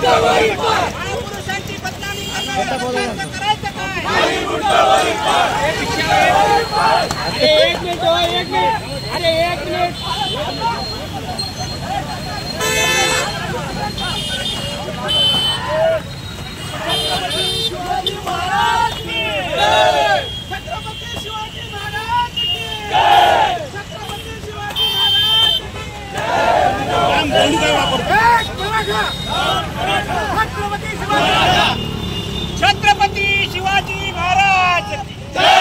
महापुरुषांची बदनामी करायचं काय? एक मिनिट अरे एक मिनिट शिवाजी महाराज की जय, छत्रपती शिवाजी महाराज की जय, छत्रपती शिवाजी महाराज की जय, छत्रपती शिवाजी महाराज की जय,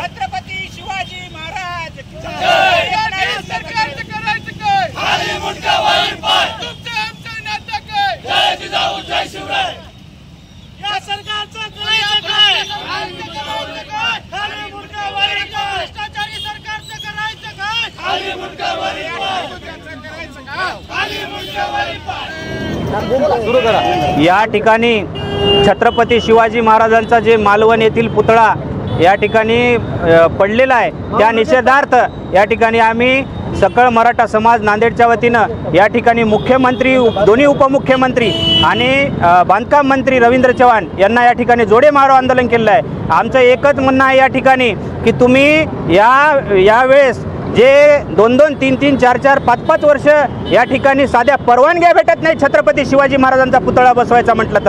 छत्रपती शिवाजी महाराज की जय। सरकारचं करायचं काय? खाली मुंडका वर पाय, तुमचं आमचं नातं काय? जय जिजाऊ जय शिवराय। या सरकारचं करायचं काय? खाली मुंडका वर पाय, भ्रष्टाचारी सरकारचं करायचं काय? खाली मुंडका वर पाय, खाली मुंडका वर पाय। सुरू करा। या ठिकाणी छत्रपती शिवाजी महाराजांचा जे मालवण येथील पुतळा या ठिकाणी पडलेला आहे, त्या निषेधार्थ या ठिकाणी आम्ही सकळ मराठा समाज नांदेडच्या वतीनं या ठिकाणी मुख्यमंत्री, दोन्ही उपमुख्यमंत्री आणि बांधकाम मंत्री रवींद्र चव्हाण यांना या ठिकाणी जोडे मारो आंदोलन केलेलं आहे। आमचं एकच म्हणणं आहे या ठिकाणी की तुम्ही यावेळेस जे 2-2, 3-3, 4-4, 5-5 वर्ष या ठिकाणी साध्या परवानग्या भेटत नाही छत्रपती शिवाजी महाराजांचा पुतळा बसवायचा म्हटलं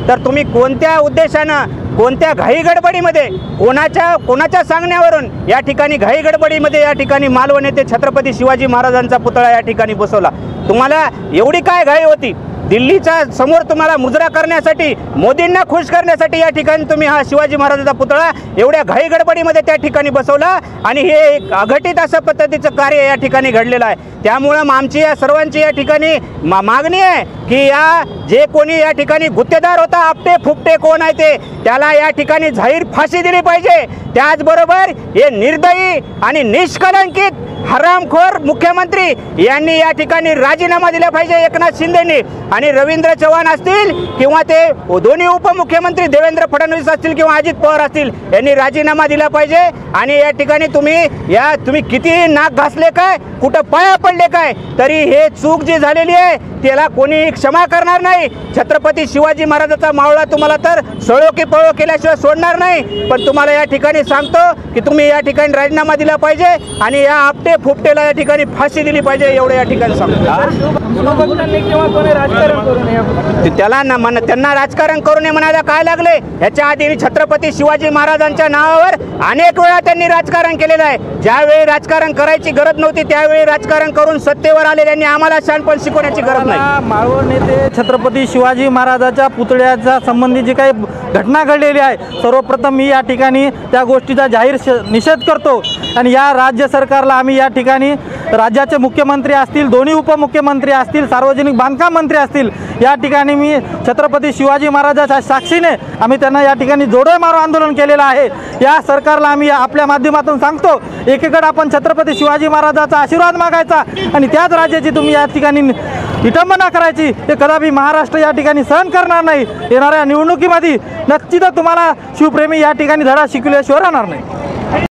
तर तुम्ही कोणत्या उद्देशानं, कोणत्या घाई गडबडीमध्ये, कोणाच्या सांगण्यावरून या ठिकाणी घाई गडबडीमध्ये या ठिकाणी मालवण येथे छत्रपती शिवाजी महाराजांचा पुतळा या ठिकाणी बसवला? तुम्हाला एवढी काय घाई होती? दिल्लीच्या समोर तुम्हाला मुजरा करण्यासाठी, मोदींना खुश करण्यासाठी या ठिकाणी तुम्ही हा शिवाजी महाराजांचा पुतळा एवढ्या घाई गडबडीमध्ये त्या ठिकाणी बसवला आणि हे एक अघटित असं पद्धतीचं कार्य या ठिकाणी घडलेलं आहे। त्यामुळं आमची या सर्वांची या ठिकाणी मागणी आहे की जे कोणी या ठिकाणी गुत्तेदार होता, आपटे फुपटे कोण आहे ते, त्याला या ठिकाणी जाहीर फाशी दिली पाहिजे। त्याचबरोबर हे निर्दयी आणि निष्कलंकित हरामखोर मुख्यमंत्री यांनी या ठिकाणी राजीनामा दिला पाहिजे, एकनाथ शिंदेंनी। आणि रवींद्र चव्हाण असतील किंवा ते दोन्ही उपमुख्यमंत्री देवेंद्र फडणवीस असतील किंवा अजित पवार असतील, यांनी राजीनामा दिला पाहिजे। आणि या ठिकाणी तुम्ही कितीही नाक घासले काय, कुठं पाया पडले काय, तरी हे चूक जी झालेली आहे त्याला कोणी क्षमा करणार नाही। छत्रपती शिवाजी महाराजांचा मावळा तुम्हाला तर सळो की पळो केल्याशिवाय सोडणार नाही। पण तुम्हाला या ठिकाणी सांगतो की तुम्ही या ठिकाणी राजीनामा दिला पाहिजे आणि या आपटे फुपटेला या ठिकाणी फाशी दिली पाहिजे, एवढं या ठिकाणी सांगतो। त्यांना राजकारण करू नये म्हणायला काय लागले? ह्याच्या आधी छत्रपती शिवाजी महाराजांच्या नावावर अनेक वेळा त्यांनी राजकारण केलेलं आहे। ज्यावेळी राजकारण करायची गरज नव्हती त्यावेळी राजकारण करून सत्तेवर आलेल्यांनी आम्हाला शहाणपण शिकवण्याची गरज नाही। मालवण येथे छत्रपती शिवाजी महाराजांच्या पुतळ्याच्या संबंधी जी काही घटना घडलेली आहे, सर्वप्रथम मी या ठिकाणी त्या गोष्टीचा जाहीर निषेध करतो। आणि या राज्य सरकारला आम्ही या ठिकाणी राज्याचे मुख्यमंत्री असतील, दोन्ही उपमुख्यमंत्री असतील, सार्वजनिक बांधकाम मंत्री असतील, या ठिकाणी मी छत्रपती शिवाजी महाराजांच्या साक्षीने आम्ही त्यांना या ठिकाणी जोडे मारो आंदोलन केलेलं आहे। या सरकारला आम्ही आपल्या माध्यमातून सांगतो, एकीकडे आपण छत्रपती शिवाजी महाराजांचा आशीर्वाद मागायचा आणि त्याच राज्याची तुम्ही या ठिकाणी विटंबना करायची, हे कदापि महाराष्ट्र या ठिकाणी सहन करणार नाही। येणाऱ्या निवडणुकीमध्ये नक्कीच तुम्हाला शिवप्रेमी या ठिकाणी धडा शिकवल्याशिवाय राहणार नाही।